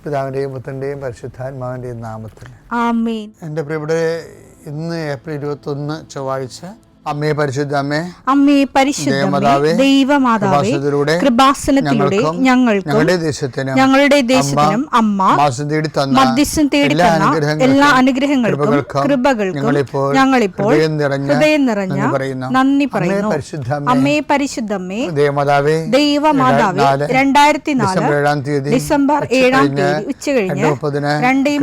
പിതാവിൻ്റെയും പുത്രൻ്റെയും പരിശുദ്ധാത്മാവിൻ്റെയും നാമത്തിൽ ആമേൻ. എൻ്റെ പ്രിയപ്പെട്ടവരെ, ഇന്ന് ഏപ്രിൽ 21 ചൊവ്വാഴ്ച. അമ്മേ പരിശുദ്ധ അമ്മേ, അമ്മേ പരിശുദ്ധമേ, ദൈവമാതാവേ, കൃപാസനത്തിലൂടെ ഞങ്ങൾക്കും ഞങ്ങളുടെ ദേശത്തിനും അമ്മ മധ്യസ്ഥം തേടി തന്ന എല്ലാ അനുഗ്രഹങ്ങൾക്കും കൃപകൾക്കും ഞങ്ങളിപ്പോൾ ഹൃദയം നിറഞ്ഞ നന്ദി പറയുന്നു. അമ്മേ പരിശുദ്ധമേ, ദൈവമാതാവേ, 2004 ഡിസംബർ 7 ഉച്ചകഴിഞ്ഞ് 2:30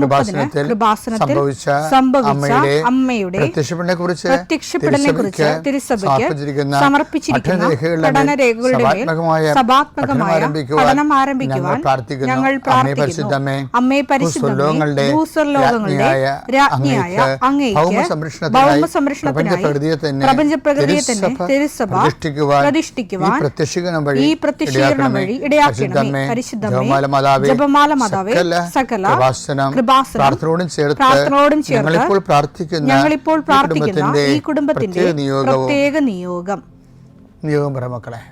കൃപാസനത്തിൽ സംഭവിച്ച അമ്മയുടെ പ്രത്യക്ഷപ്പെടലിനെ കുറിച്ച് തിരുസഭയ്ക്ക് സമർപ്പിച്ചിരിക്കുന്ന പഠനരേഖകളുടെ മേൽ സഭാത്മകമായ പഠനം ആരംഭിക്കുവാൻ ഞങ്ങൾ പ്രാർത്ഥിക്കുന്നു. അമ്മേ പരിശുദ്ധമേ, ഭൂസ്വർലോകങ്ങളുടെ രാജ്ഞിയായ അങ്ങേയ്ക്ക് ഭൗമസംരക്ഷണത്തിനായി പ്രപഞ്ചപ്രകൃതിയെ തന്നെ തിരുസഭ പ്രതിഷ്ഠിക്കുവാൻ ഈ പ്രത്യക്ഷീകരണം വഴി ഇടയാക്കണമേ. പരിശുദ്ധമേ, ജപമാല മാതാവേ, സകല കൃപാസനം പ്രാർത്ഥനയോടും ചേർത്ത് ഞങ്ങളിപ്പോൾ പ്രാർത്ഥിക്കുന്ന ഈ കുടുംബത്തിന്റെ പ്രത്യേക നിയോഗം പറ മക്കളെ.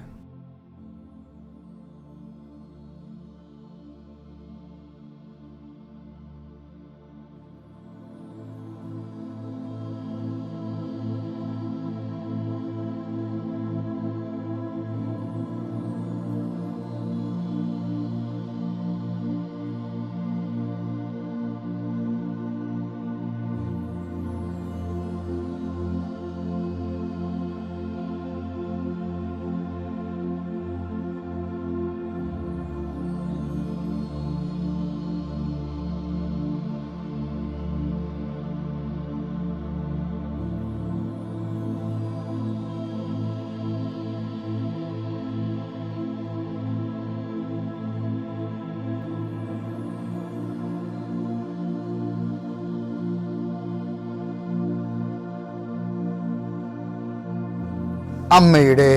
അമ്മയുടെ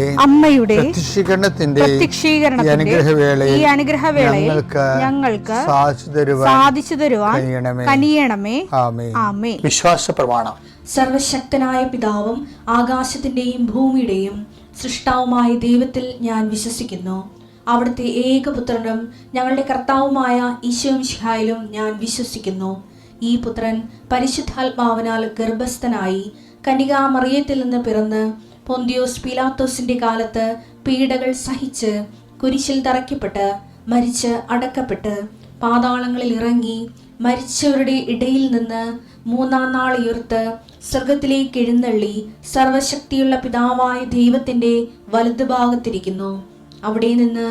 പ്രത്യക്ഷീകരണത്തിന്റെ ഈ അനുഗ്രഹവേളയിൽ ഞങ്ങൾക്ക് സാധിച്ചു തരുവാൻ കനിയണമേ. ആമേൻ. വിശ്വാസ പ്രമാണം. സർവശക്തനായ പിതാവും ആകാശത്തിന്റെയും ഭൂമിയുടെയും സൃഷ്ടാവുമായ ദൈവത്തിൽ ഞാൻ വിശ്വസിക്കുന്നു. അവിടുത്തെ ഏകപുത്രനും ഞങ്ങളുടെ കർത്താവുമായ ഈശോമിശിഹായിലും ഞാൻ വിശ്വസിക്കുന്നു. ഈ പുത്രൻ പരിശുദ്ധാത്മാവിനാൽ ഗർഭസ്ഥനായി കന്യകാമറിയത്തിൽ നിന്ന് പിറന്ന് പൊന്തിയോസ് പീലാത്തോസിന്റെ കാലത്ത് പീഡകൾ സഹിച്ച് കുരിശിൽ തറയ്ക്കപ്പെട്ട് മരിച്ച് അടക്കപ്പെട്ട് പാതാളങ്ങളിൽ ഇറങ്ങി മരിച്ചവരുടെ ഇടയിൽ നിന്ന് 3-ാം നാൾ ഉയർത്ത് സ്വർഗത്തിലേക്ക് എഴുന്നള്ളി സർവശക്തിയുള്ള പിതാവായ ദൈവത്തിന്റെ വലതുഭാഗത്തിരിക്കുന്നു. അവിടെ നിന്ന്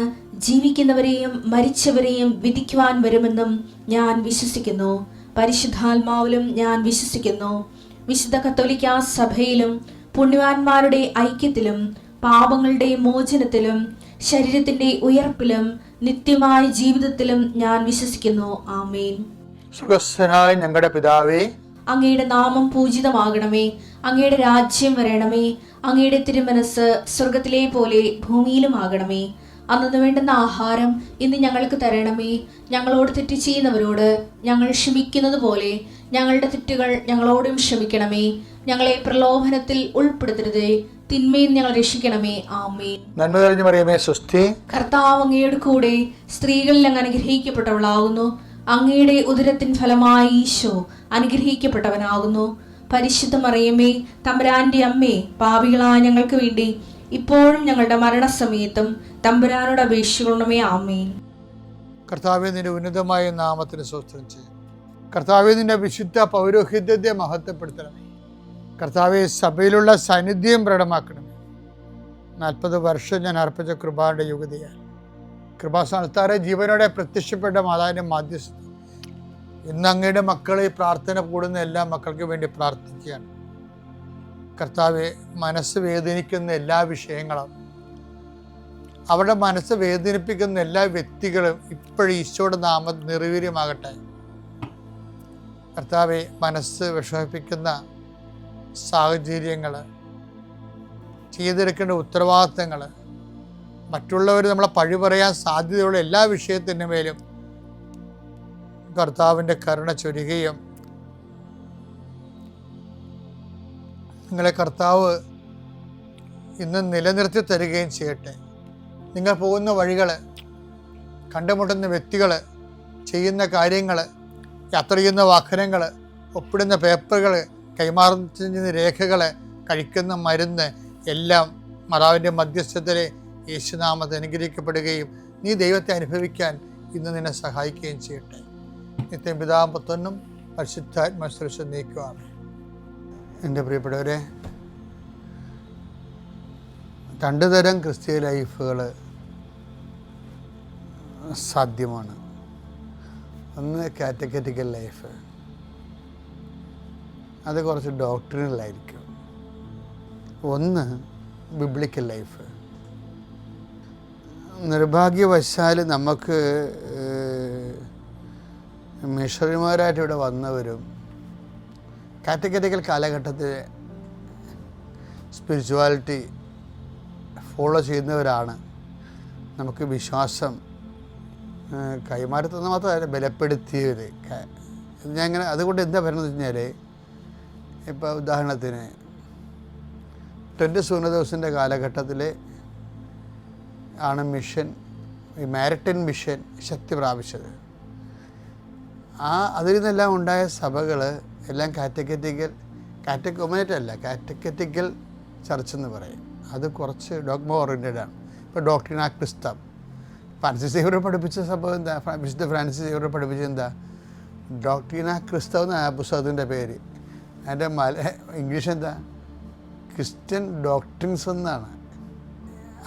ജീവിക്കുന്നവരെയും മരിച്ചവരെയും വിധിക്കുവാൻ വരുമെന്നും ഞാൻ വിശ്വസിക്കുന്നു. പരിശുദ്ധാത്മാവിലും ഞാൻ വിശ്വസിക്കുന്നു. വിശുദ്ധ കത്തോലിക്കാ സഭയിലും പുണ്യവാന്മാരുടെ ഐക്യത്തിലും പാപങ്ങളുടെ മോചനത്തിലും ശരീരത്തിന്റെ ഉയർപ്പിലും നിത്യമായ ജീവിതത്തിലും ഞാൻ വിശ്വസിക്കുന്നു. ആമേൻ. സുഖസ്ഥനായ ഞങ്ങളുടെ പിതാവേ, അങ്ങയുടെ നാമം പൂജിതമാകണമേ. അങ്ങയുടെ രാജ്യം വരണമേ. അങ്ങയുടെ തിരുമനസ് സ്വർഗത്തിലെ പോലെ ഭൂമിയിലും ആകണമേ. അന്നു വേണ്ടുന്ന ആഹാരം ഇന്ന് ഞങ്ങൾക്ക് തരണമേ. ഞങ്ങളോട് തെറ്റ് ചെയ്യുന്നവരോട് ഞങ്ങൾ ക്ഷമിക്കുന്നത് പോലെ ഞങ്ങളുടെ തെറ്റുകൾ ഞങ്ങളോടും ക്ഷമിക്കണമേ. ഞങ്ങളെ പ്രലോഭനത്തിൽ ഉൾപ്പെടുത്തരുതേ, തിന്മയിൽ ഞങ്ങൾ രക്ഷിക്കണമേ. ആമേൻ. നന്മ നിറഞ്ഞ മറിയമേ, സ്വസ്തി. കർത്താവ് അങ്ങയുടെ കൂടെ സ്ത്രീകളിൽ അങ്ങ് അനുഗ്രഹിക്കപ്പെട്ടവളാകുന്നു. അങ്ങയുടെ ഉദരത്തിൻ ഫലമായി ഈശോ അനുഗ്രഹിക്കപ്പെട്ടവനാകുന്നു. പരിശുദ്ധ മറിയമേ, തമ്പുരാന്റെ അമ്മേ, പാപികളായ ഞങ്ങൾക്ക് വേണ്ടി ഇപ്പോഴും ഞങ്ങളുടെ മരണസമയത്തും തമ്പുരാനോട് അപേക്ഷിക്കണമേ. ആമേൻ. കർത്താവേ, നിന്റെ ഉന്നതമായ നാമത്തിന് സ്തോത്രം ചെയ്യും. കർത്താവേ, നിന്റെ വിശുദ്ധ പൗരോഹിത്യത്തെ മഹത്വപ്പെടുത്തണമേ. കർത്താവെ, സഭയിലുള്ള സാന്നിധ്യം പ്രകടമാക്കണമേ. 40 വർഷം ഞാൻ അർപ്പിച്ച കൃപാന്റെ യുഗതിയാൽ കൃപാസ്ഥാനത്താറെ ജീവനോടെ പ്രത്യക്ഷപ്പെട്ട മാതാവിന്റെ മാധ്യസ്ഥ ഇന്ന് അങ്ങയുടെ മക്കളെ പ്രാർത്ഥന കൂടുന്ന എല്ലാ മക്കൾക്ക് വേണ്ടി പ്രാർത്ഥിക്കുകയാണ്. കർത്താവെ, മനസ്സ് വേദനിക്കുന്ന എല്ലാ വിഷയങ്ങളും, അവരുടെ മനസ്സ് വേദനിപ്പിക്കുന്ന എല്ലാ വ്യക്തികളും ഇപ്പോഴും ഈശോയുടെ നാമം നിർവീര്യമാകട്ടെ. കർത്താവെ, മനസ്സ് വിഷമിപ്പിക്കുന്ന സാഹചര്യങ്ങൾ, ചെയ്തെടുക്കേണ്ട ഉത്തരവാദിത്തങ്ങൾ, മറ്റുള്ളവർ നമ്മളെ പഴി പറയാൻ സാധ്യതയുള്ള എല്ലാ വിഷയത്തിൻ്റെ മേലും കർത്താവിൻ്റെ കരുണ ചൊരികയും നിങ്ങളെ കർത്താവ് ഇന്ന് നിലനിർത്തി തരികയും ചെയ്യട്ടെ. നിങ്ങൾ പോകുന്ന വഴികൾ, കണ്ടുമുട്ടുന്ന വ്യക്തികൾ, ചെയ്യുന്ന കാര്യങ്ങൾ, യാത്ര ചെയ്യുന്ന വാഹനങ്ങൾ, ഒപ്പിടുന്ന പേപ്പറുകൾ, കൈമാറുന്ന രേഖകൾ, കഴിക്കുന്ന മരുന്ന് എല്ലാം മാതാവിൻ്റെ മധ്യസ്ഥത്തിൽ യേശുനാമത്തിൽ അനുഗ്രഹിക്കപ്പെടുകയും നീ ദൈവത്തെ അനുഭവിക്കാൻ ഇന്ന് നിന്നെ സഹായിക്കുകയും ചെയ്യട്ടെ. നിത്യം പിതാവും പുത്രനും പരിശുദ്ധാത്മാശ്രേഷ്ഠ നീക്കുവാണ്. എൻ്റെ പ്രിയപ്പെട്ടവരെ, 2 തരം ക്രിസ്തീയ ലൈഫുകൾ സാധ്യമാണ്. ഒന്ന് കാറ്റഗറ്റിക്കൽ ലൈഫ്, അത് കുറച്ച് ഡോക്ട്രിനലായിരിക്കും. ഒന്ന് ബിബ്ലിക്കൽ ലൈഫ്. നിർഭാഗ്യവശാൽ നമുക്ക് മിഷണറിമാരായിട്ട് ഇവിടെ വന്നവരും കാറ്റഗറ്റിക്കൽ കാലഘട്ടത്തിൽ സ്പിരിച്വാലിറ്റി ഫോളോ ചെയ്യുന്നവരാണ് നമുക്ക് വിശ്വാസം കൈമാറുന്നത് മാത്രമല്ല ബലപ്പെടുത്തിയവർ. ഞാൻ ഇങ്ങനെ അതുകൊണ്ട് എന്താ പറയുന്നത് വെച്ച് കഴിഞ്ഞാൽ, ഇപ്പോൾ ഉദാഹരണത്തിന് 20 സൂര്യദോസിൻ്റെ കാലഘട്ടത്തിൽ ആണ് മിഷൻ, ഈ മാരിടൈം മിഷൻ ശക്തി പ്രാപിച്ചത്. അതിൽ നിന്നെല്ലാം ഉണ്ടായ സഭകൾ എല്ലാം കാറ്റഗറ്റിക്കൽ ചർച്ച് എന്ന് പറയും. അത് കുറച്ച് ഡോഗ്മ ഓറിയൻറ്റഡാണ്. ഇപ്പോൾ ഡോക്ട്രിന ക്രിസ്തം, ഫ്രാൻസിസ് സേവ്യർ പഠിപ്പിച്ച സംഭവം എന്താ? വിശുദ്ധ ഫ്രാൻസിസ് സേവ്യർ പഠിപ്പിച്ചത് എന്താ? ഡോക്ട്രിന ക്രിസ്തം എന്ന പുസ്തകത്തിൻ്റെ പേര്. അതിൻ്റെ ഇംഗ്ലീഷ് എന്താ? ക്രിസ്ത്യൻ ഡോക്ട്രിൻസ് എന്നാണ്.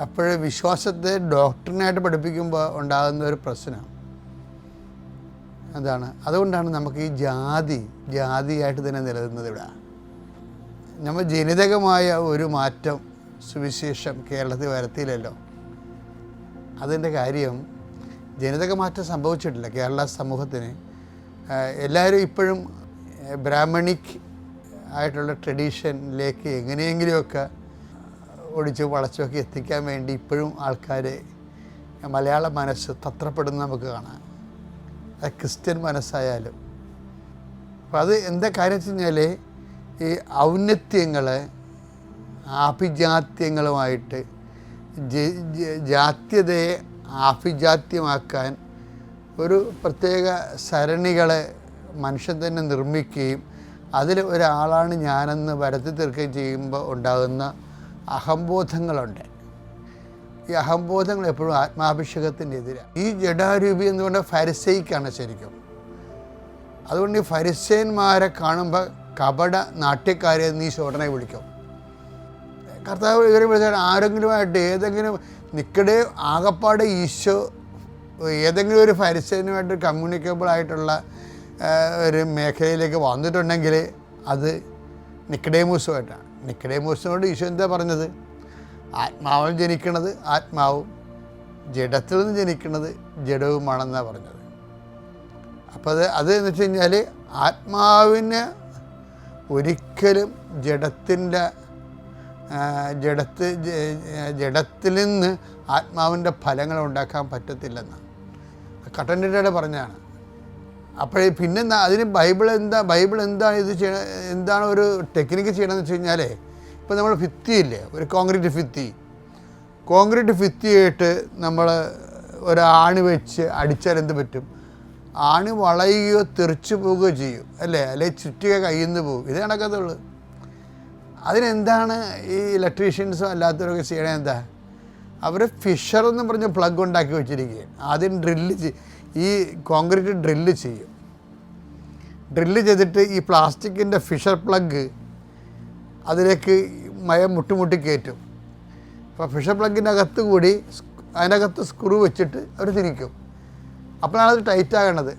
അപ്പോഴേ വിശ്വാസത്തെ ഡോക്ട്രിനായിട്ട് പഠിപ്പിക്കുമ്പോൾ ഉണ്ടാകുന്ന ഒരു പ്രശ്നം അതാണ്. അതുകൊണ്ടാണ് നമുക്ക് ഈ ജാതിയായിട്ട് തന്നെ നിലനിന്നത്. ഇവിടെ നമ്മൾ ജനിതകമായ ഒരു മാറ്റം സുവിശേഷം കേരളത്തിൽ വരുത്തിയില്ലല്ലോ. അതിൻ്റെ കാര്യം ജനിതക മാറ്റം സംഭവിച്ചിട്ടില്ല കേരള സമൂഹത്തിന്. എല്ലാവരും ഇപ്പോഴും ബ്രാഹ്മണിക് ആയിട്ടുള്ള ട്രഡീഷനിലേക്ക് എങ്ങനെയെങ്കിലുമൊക്കെ ഒടിച്ച് വളച്ചൊക്കെ എത്തിക്കാൻ വേണ്ടി ഇപ്പോഴും ആൾക്കാർ മലയാള മനസ്സ് തത്രപ്പെടുന്ന നമുക്ക് കാണാം. അത് ക്രിസ്ത്യൻ മനസ്സായാലും. അപ്പം അത് എന്താ കാര്യം വെച്ച് കഴിഞ്ഞാൽ, ഈ ഔന്നത്യങ്ങൾ ആഭിജാത്യങ്ങളുമായിട്ട് ജാത്യതയെ ആഭിജാത്യമാക്കാൻ ഒരു പ്രത്യേക സരണികളെ മനുഷ്യൻ തന്നെ നിർമ്മിക്കുകയും അതിൽ ഒരാളാണ് ഞാനെന്ന് വരുത്തി തീർക്കുകയും ചെയ്യുമ്പോൾ ഉണ്ടാകുന്ന അഹംബോധങ്ങളുണ്ട്. ഈ അഹംബോധങ്ങൾ എപ്പോഴും ആത്മാഭിഷേകത്തിൻ്റെ എതിരാണ്. ഈ ജഡാരൂപി എന്ന് പറഞ്ഞാൽ ഫരിസൈക്കാണ് ശരിക്കും. അതുകൊണ്ട് ഈ ഫരിസേന്മാരെ കാണുമ്പോൾ കപട നാട്യക്കാരെ നീ ഉടനെ വിളിക്കും. കർത്താവ് ഇവരെ വിളിച്ചാൽ ആരെങ്കിലുമായിട്ട് ഏതെങ്കിലും നിക്കടെ ആകപ്പാടെ ഈശോ ഏതെങ്കിലും ഒരു ഫരിസേനുമായിട്ട് കമ്മ്യൂണിക്കബിൾ ആയിട്ടുള്ള ഒരു മേഖലയിലേക്ക് വന്നിട്ടുണ്ടെങ്കിൽ അത് നിക്കഡേമൂസുമായിട്ടാണ്. നിക്കഡേമൂസിനോട് ഈശോ എന്താ പറഞ്ഞത്? ആത്മാവിൽ ജനിക്കണത് ആത്മാവും, ജഡത്തിൽ നിന്ന് ജനിക്കുന്നത് ജഡവുമാണെന്നാണ് പറഞ്ഞത്. അപ്പോൾ അത് എന്ന് വെച്ച് കഴിഞ്ഞാൽ ആത്മാവിന് ഒരിക്കലും ജഡത്തിൽ നിന്ന് ആത്മാവിൻ്റെ ഫലങ്ങൾ ഉണ്ടാക്കാൻ പറ്റത്തില്ലെന്നാണ് കട്ടൻ്റെ പറഞ്ഞതാണ്. അപ്പോഴേ പിന്നെ അതിന് ബൈബിൾ എന്താണ് ഇത് ചെയ്യണ, എന്താണ് ഒരു ടെക്നിക്ക് ചെയ്യണമെന്ന് വെച്ച് കഴിഞ്ഞാൽ, ഇപ്പോൾ നമ്മൾ ഭിത്തിയില്ലേ, ഒരു കോൺക്രീറ്റ് ഭിത്തിയായിട്ട് നമ്മൾ ഒരാണി വെച്ച് അടിച്ചാൽ എന്ത് പറ്റും? ആണി വളയുകയോ തെറിച്ചു പോവുകയോ ചെയ്യും, അല്ലേ? അല്ലെങ്കിൽ ചുറ്റിക കയ്യിൽ നിന്ന് പോകും. ഇത് നടക്കത്തുള്ളൂ. അതിനെന്താണ് ഈ ഇലക്ട്രീഷ്യൻസും അല്ലാത്തവരൊക്കെ ചെയ്യണേ? എന്താ, അവർ ഫിഷർ എന്ന് പറഞ്ഞ് പ്ലഗ് ഉണ്ടാക്കി വെച്ചിരിക്കുകയാണ്. ആദ്യം ഈ കോൺക്രീറ്റ് ഡ്രില്ല് ചെയ്യും. ഡ്രില്ല് ചെയ്തിട്ട് ഈ പ്ലാസ്റ്റിക്കിൻ്റെ ഫിഷർ പ്ലഗ് അതിലേക്ക് മയം മുട്ടി കയറ്റും. അപ്പോൾ ഫിഷർ പ്ലഗിൻ്റെ അകത്ത് കൂടി അതിനകത്ത് സ്ക്രൂ വെച്ചിട്ട് അവർ തിരിക്കും. അപ്പോഴാണ് അത് ടൈറ്റ് ആകണത്.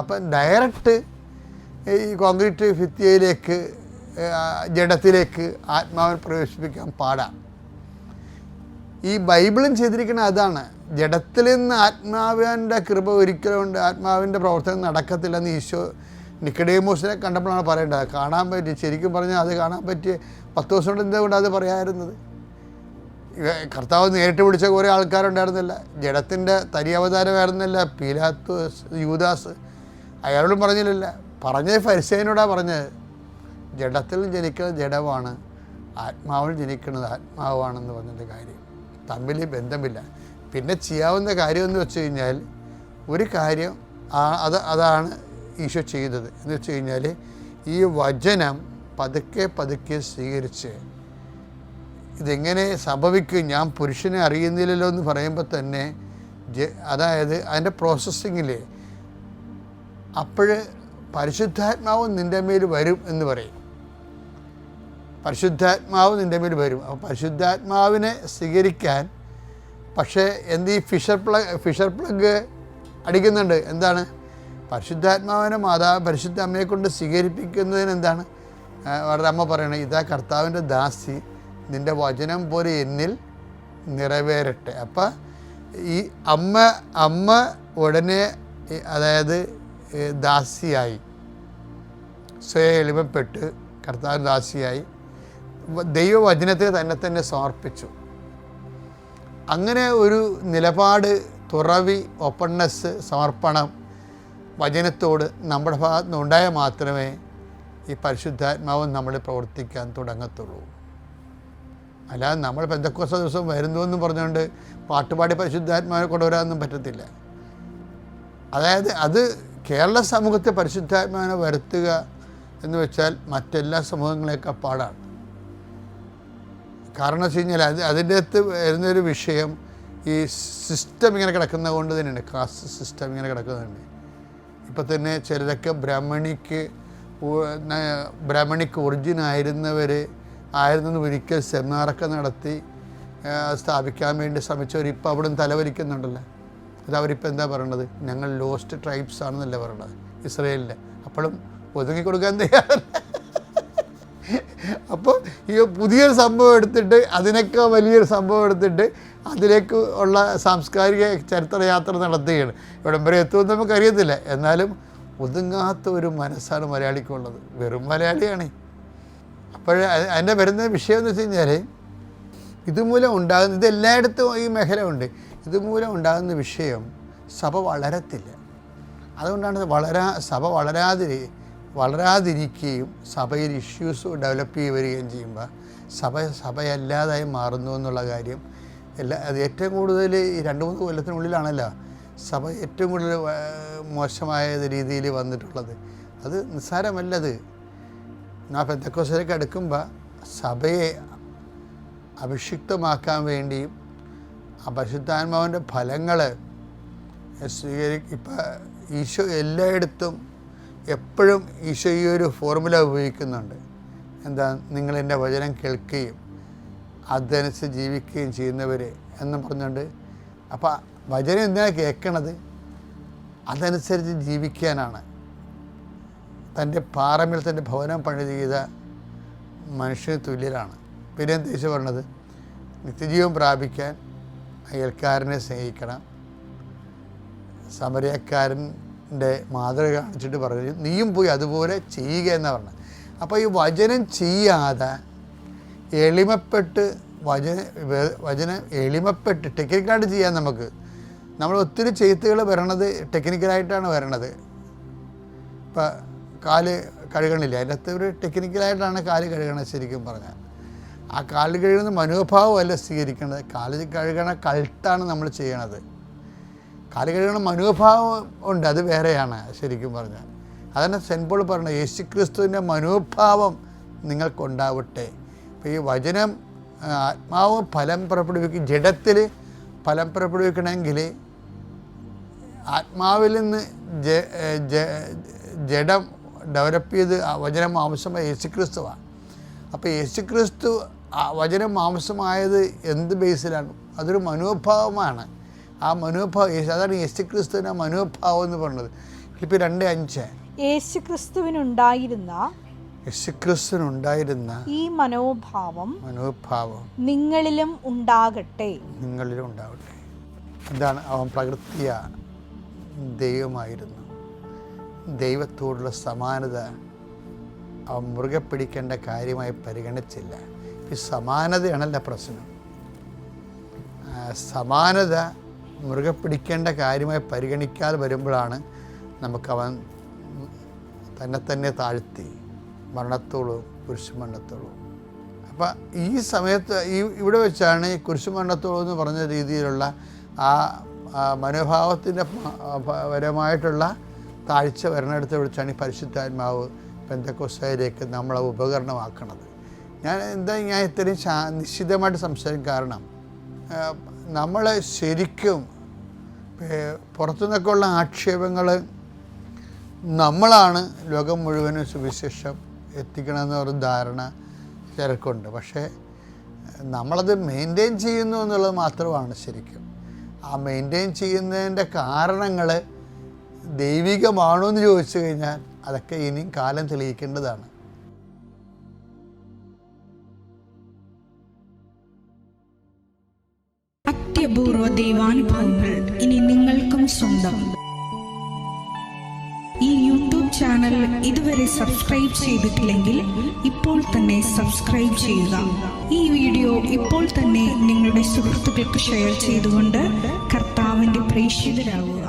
അപ്പം ഡയറക്റ്റ് ഈ കോൺക്രീറ്റ് ഭിത്തിയിലേക്ക് ജഡത്തിലേക്ക് ആത്മാവിനെ പ്രവേശിപ്പിക്കാൻ പാടാം. ഈ ബൈബിളും ചെയ്തിരിക്കുന്നത് അതാണ്. ജഡത്തിൽ നിന്ന് ആത്മാവിൻ്റെ കൃപ ഒരിക്കലും ഉണ്ട്, ആത്മാവിൻ്റെ പ്രവർത്തനം നടക്കത്തില്ലെന്ന് ഈശോ നിക്കഡേമോസിനെ കണ്ടപ്പോഴാണ് പറയേണ്ടത്. കാണാൻ പറ്റി, ശരിക്കും പറഞ്ഞാൽ അത് കാണാൻ പറ്റിയ 10 ദിവസം കൊണ്ട് എന്തുകൊണ്ട് അത് പറയാമായിരുന്നത്? കർത്താവ് നേരിട്ട് വിളിച്ച കുറേ ആൾക്കാരുണ്ടായിരുന്നില്ല. ജഡത്തിൻ്റെ തരി അവതാരമായിരുന്നില്ല പീലാത്തോസ്, യൂദാസ്, അയാളോടും പറഞ്ഞില്ല. പറഞ്ഞത് ഫരിസേയനോടാണ് പറഞ്ഞത്. ജഡത്തിൽ ജനിക്കുന്നത് ജഡമാണ്, ആത്മാവിൽ ജനിക്കുന്നത് ആത്മാവാണെന്ന് പറഞ്ഞതിൻ്റെ കാര്യം തമ്മിൽ ബന്ധമില്ല. പിന്നെ ചെയ്യാവുന്ന കാര്യമെന്ന് വെച്ച് കഴിഞ്ഞാൽ, ഒരു കാര്യം അതാണ് ഈശോ ചെയ്തത്. എന്ന് വെച്ച് കഴിഞ്ഞാൽ ഈ വചനം പതുക്കെ പതുക്കെ സ്വീകരിച്ച് ഇതെങ്ങനെ സംഭവിക്കും, ഞാൻ പുരുഷനെ അറിയുന്നില്ലല്ലോ എന്ന് പറയുമ്പോൾ തന്നെ അതായത് അതിൻ്റെ പ്രോസസ്സിങ്ങിൽ അപ്പോൾ പരിശുദ്ധാത്മാവ് നിൻ്റെ മേൽ വരും എന്ന് പറയും. പരിശുദ്ധാത്മാവ് നിൻ്റെ മേൽ വരും. അപ്പോൾ പരിശുദ്ധാത്മാവിനെ സ്വീകരിക്കാൻ പക്ഷേ എന്ത് ഈ ഫിഷർ പ്ലഗ് അടിക്കുന്നുണ്ട്. എന്താണ്? പരിശുദ്ധാത്മാവിനെ പരിശുദ്ധ അമ്മയെ കൊണ്ട് സ്വീകരിപ്പിക്കുന്നതിന് എന്താണ് അവരുടെ അമ്മ പറയണത്? ഇതാ കർത്താവിൻ്റെ ദാസി, നിൻ്റെ വചനം പോലെ എന്നിൽ നിറവേറട്ടെ. അപ്പം ഈ അമ്മ ഉടനെ അതായത് ദാസിയായി, സ്വയം എളിമപ്പെട്ട് കർത്താവിന് ദാസിയായി ദൈവവചനത്തെ തന്നെ സമർപ്പിച്ചു. അങ്ങനെ ഒരു നിലപാട്, തുറവി, ഓപ്പൺനെസ്, സമർപ്പണം വചനത്തോട് നമ്മുടെ ഭാഗത്ത് നിന്ന് ഉണ്ടായാൽ മാത്രമേ ഈ പരിശുദ്ധാത്മാവ് നമ്മൾ പ്രവർത്തിക്കാൻ തുടങ്ങത്തുള്ളൂ. അല്ലാതെ നമ്മൾ പെന്തക്കോസ്ത ദിവസം വരുന്നു എന്ന് പറഞ്ഞുകൊണ്ട് പാട്ടുപാടി പരിശുദ്ധാത്മാവിനെ കൊണ്ടുവരാനൊന്നും പറ്റത്തില്ല. അതായത് അത് കേരള സമൂഹത്തെ പരിശുദ്ധാത്മാവിനെ വരുത്തുക എന്ന് വെച്ചാൽ മറ്റെല്ലാ സമൂഹങ്ങളെയൊക്കെ പാടാണ്. കാരണം വെച്ച് കഴിഞ്ഞാൽ അതിൻ്റെ അകത്ത് വരുന്നൊരു വിഷയം ഈ സിസ്റ്റം ഇങ്ങനെ കിടക്കുന്നത് കൊണ്ട് തന്നെയാണ്. കാസ്റ്റ് സിസ്റ്റം ഇങ്ങനെ കിടക്കുന്നുണ്ട്. ഇപ്പം തന്നെ ചിലരൊക്കെ ബ്രാഹ്മണിക്ക് ഒറിജിൻ ആയിരുന്നെന്ന് ഒരിക്കൽ സെമിനാറൊക്കെ നടത്തി സ്ഥാപിക്കാൻ വേണ്ടി ശ്രമിച്ചവർ ഇപ്പോൾ അവിടെ നിന്ന് തലവലിക്കുന്നുണ്ടല്ലോ. അത് അവരിപ്പോൾ എന്താ പറയണത്? ഞങ്ങൾ ലോസ്റ്റ് ട്രൈബ്സ് ആണെന്നല്ലേ പറയണത് ഇസ്രയേലിൻ്റെ. അപ്പോഴും ഒതുങ്ങി കൊടുക്കാൻ തയ്യാറല്ല. അപ്പോൾ ഈ പുതിയൊരു സംഭവം എടുത്തിട്ട്, അതിനൊക്കെ വലിയൊരു സംഭവം എടുത്തിട്ട് അതിലേക്ക് ഉള്ള സാംസ്കാരിക ചരിത്രയാത്ര നടത്തുകയാണ്. ഇവിടം വരെ എത്തുമെന്ന് നമുക്കറിയത്തില്ല. എന്നാലും ഒതുങ്ങാത്ത ഒരു മനസ്സാണ് മലയാളിക്കുള്ളത്. വെറും മലയാളിയാണ്. അപ്പോൾ അതിൻ്റെ വരുന്ന വിഷയം എന്ന് വെച്ച് കഴിഞ്ഞാൽ ഇതുമൂലം ഉണ്ടാകുന്ന, ഇതെല്ലായിടത്തും ഈ മേഖല ഉണ്ട്, ഇതുമൂലം ഉണ്ടാകുന്ന വിഷയം സഭ വളരത്തില്ല. അതുകൊണ്ടാണ് സഭ വളരാതിരിക്കുകയും സഭയിൽ ഇഷ്യൂസ് ഡെവലപ്പ് ചെയ്ത് വരികയും ചെയ്യുമ്പോൾ സഭയല്ലാതായി മാറുന്നു എന്നുള്ള കാര്യം അത് ഏറ്റവും കൂടുതൽ ഈ 2-3 കൊല്ലത്തിനുള്ളിലാണല്ലോ സഭ ഏറ്റവും കൂടുതൽ മോശമായ രീതിയിൽ വന്നിട്ടുള്ളത്. അത് നിസ്സാരമല്ലത്. ആ പെന്തക്കോസ്തിലേക്ക് അടുക്കുമ്പോൾ സഭയെ അഭിഷിക്തമാക്കാൻ വേണ്ടിയും ആ പരിശുദ്ധാത്മാവിൻ്റെ ഫലങ്ങൾ ഇപ്പം ഈശോ എല്ലായിടത്തും എപ്പോഴും ഈശോ ഈ ഒരു ഫോർമുല ഉപയോഗിക്കുന്നുണ്ട്. എന്താ? നിങ്ങളെൻ്റെ വചനം കേൾക്കുകയും അതനുസരിച്ച് ജീവിക്കുകയും ചെയ്യുന്നവർ എന്ന് പറഞ്ഞുകൊണ്ട്. അപ്പോൾ വചനം എന്തിനാണ് കേൾക്കണത്? അതനുസരിച്ച് ജീവിക്കാനാണ്. തൻ്റെ പാറമേൽ തൻ്റെ ഭവനം പണി ചെയ്ത മനുഷ്യന് തുല്യരാണ്. പിന്നെ എന്താ ഈശോ പറഞ്ഞത്? നിത്യജീവൻ പ്രാപിക്കാൻ അയൽക്കാരനെ സ്നേഹിക്കണം. സമരക്കാരൻ്റെ മാതൃക കാണിച്ചിട്ട് പറഞ്ഞു, നീയും പോയി അതുപോലെ ചെയ്യുക എന്ന് പറഞ്ഞു. അപ്പോൾ ഈ വചനം ചെയ്യാതെ എളിമപ്പെട്ട് വചനം എളിമപ്പെട്ട് ടെക്നിക്കലായിട്ട് ചെയ്യാൻ നമ്മൾ ഒത്തിരി ചെയ്ത്തുകൾ വരണത് ടെക്നിക്കലായിട്ടാണ് വരണത്. ഇപ്പം കാല് കഴുകണില്ല, അതിൻ്റെ അകത്ത് ഒരു ടെക്നിക്കലായിട്ടാണ് കാല് കഴുകണത്. ശരിക്കും പറഞ്ഞാൽ ആ കാല് കഴുകുന്ന മനോഭാവമല്ല സ്വീകരിക്കേണ്ടത്. കാല് കഴുകണ കൾട്ടാണ് നമ്മൾ ചെയ്യണത്. കാല് കഴുകണ മനോഭാവം ഉണ്ട്, അത് വേറെയാണ് ശരിക്കും പറഞ്ഞാൽ. അതന്നെ സെൻറ്റ് പോൾ പറഞ്ഞത്, യേശുക്രിസ്തുവിൻ്റെ മനോഭാവം നിങ്ങൾക്കുണ്ടാവട്ടെ. ഇപ്പോൾ ഈ വചനം ആത്മാവ് ഫലം പുറപ്പെടുവിക്കും. ജഡത്തിൽ ഫലം പുറപ്പെടുവിക്കണമെങ്കിൽ ആത്മാവിൽ നിന്ന് ജഡം ഡെവലപ്പ് ചെയ്ത് വചനം മാംസമായ യേശുക്രിസ്തുവാണ്. അപ്പോൾ യേശുക്രിസ്തു വചനം മാംസമായത് എന്ത് ബേസിലാണ്? അതൊരു മനോഭാവമാണ്. ആ മനോഭാവം അതാണ് യേശുക്രിസ്തുവിൻ്റെ മനോഭാവം എന്ന് പറയുന്നത്. ഫിലിപ്പിയർ 2:5 യേശുക്രിസ്തുവിനുണ്ടായിരുന്ന ഈ മനോഭാവം നിങ്ങളിലും ഉണ്ടാകട്ടെ. എന്താണ്? അവൻ പ്രകൃതിയ ദൈവമായിരുന്നു. ദൈവത്തോടുള്ള സമാനത അവൻ മുറുകെ പിടിക്കേണ്ട കാര്യമായി പരിഗണിച്ചില്ല. ഈ സമാനതയാണല്ല പ്രശ്നം. സമാനത മുറുകെ പിടിക്കേണ്ട കാര്യമായി പരിഗണിക്കാതെ വരുമ്പോഴാണ് നമുക്കവൻ തന്നെ താഴ്ത്തി മരണത്തോളം കുരിശുമരണത്തോളം. അപ്പം ഈ സമയത്ത് ഇവിടെ വെച്ചാണ് ഈ കുരിശുമരണത്തോളം എന്ന് പറഞ്ഞ രീതിയിലുള്ള ആ മനോഭാവത്തിൻ്റെ പരമായിട്ടുള്ള താഴ്ച വരണടുത്ത് വിളിച്ചാണ് ഈ പരിശുദ്ധാത്മാവ് പെന്തക്കോസ്തായിലേക്ക് നമ്മളെ ഉപകരണമാക്കണത്. ഞാൻ ഇത്രയും നിശ്ചിതമായിട്ട് സംസാരിക്കും. കാരണം നമ്മൾ ശരിക്കും പുറത്തുനിന്നൊക്കെയുള്ള ആക്ഷേപങ്ങൾ നമ്മളാണ് ലോകം മുഴുവനും സുവിശേഷം എത്തിക്കണമെന്ന ഒരു ധാരണ ചിലർക്കുണ്ട്. പക്ഷേ നമ്മളത് മെയിൻറ്റെയിൻ ചെയ്യുന്നു എന്നുള്ളത് മാത്രമാണ് ശരിക്കും. ആ മെയിൻറ്റെയിൻ ചെയ്യുന്നതിൻ്റെ കാരണങ്ങൾ ദൈവികമാണോ എന്ന് ചോദിച്ചു കഴിഞ്ഞാൽ അതൊക്കെ ഇനിയും കാലം തെളിയിക്കേണ്ടതാണ്. അത്യപൂർവ ദൈവാനുഭവങ്ങൾ ഇനി നിങ്ങൾക്കും സ്വന്തം. ഈ യൂട്യൂബ് ചാനൽ ഇതുവരെ സബ്സ്ക്രൈബ് ചെയ്തിട്ടില്ലെങ്കിൽ ഇപ്പോൾ തന്നെ സബ്സ്ക്രൈബ് ചെയ്യുക. ഈ വീഡിയോ ഇപ്പോൾ തന്നെ നിങ്ങളുടെ സുഹൃത്തുക്കൾക്ക് ഷെയർ ചെയ്തുകൊണ്ട് കർത്താവിൻ്റെ പ്രേക്ഷിതരാകുക.